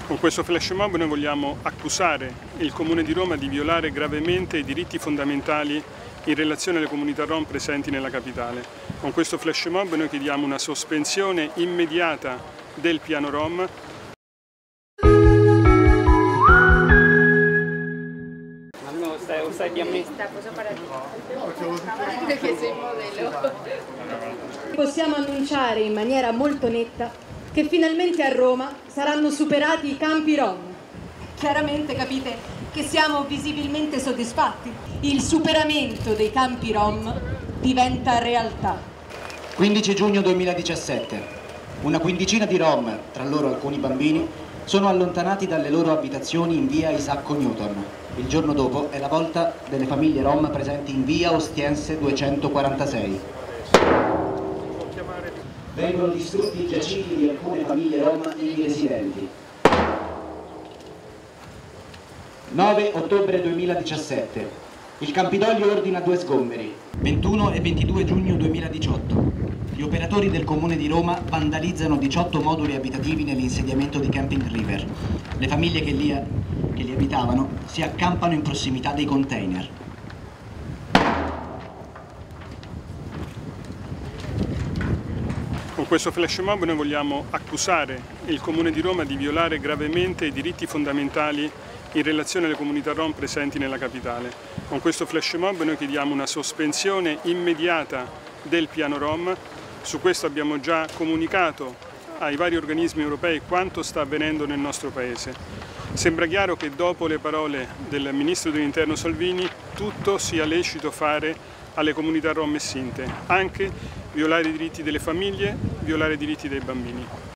Con questo flash mob noi vogliamo accusare il Comune di Roma di violare gravemente i diritti fondamentali in relazione alle comunità rom presenti nella capitale. Con questo flash mob noi chiediamo una sospensione immediata del piano rom. Possiamo annunciare in maniera molto netta che finalmente a Roma saranno superati i campi rom. Chiaramente capite che siamo visibilmente soddisfatti. Il superamento dei campi rom diventa realtà. 15 giugno 2017. Una quindicina di rom, tra loro alcuni bambini, sono allontanati dalle loro abitazioni in via Isacco Newton. Il giorno dopo è la volta delle famiglie rom presenti in via Ostiense 246. Vengono distrutti i giaciglii di alcune famiglie rom ivi residenti. 9 ottobre 2017. Il Campidoglio ordina 2 sgomberi. 21 e 22 giugno 2018. Gli operatori del Comune di Roma vandalizzano 18 moduli abitativi nell'insediamento di Camping River. Le famiglie che li abitavano si accampano in prossimità dei container. Con questo flash mob noi vogliamo accusare il Comune di Roma di violare gravemente i diritti fondamentali in relazione alle comunità rom presenti nella capitale. Con questo flash mob noi chiediamo una sospensione immediata del piano rom. Su questo abbiamo già comunicato ai vari organismi europei quanto sta avvenendo nel nostro Paese. Sembra chiaro che dopo le parole del Ministro dell'Interno Salvini tutto sia lecito fare alle comunità rom e sinte, anche violare i diritti delle famiglie, violare i diritti dei bambini.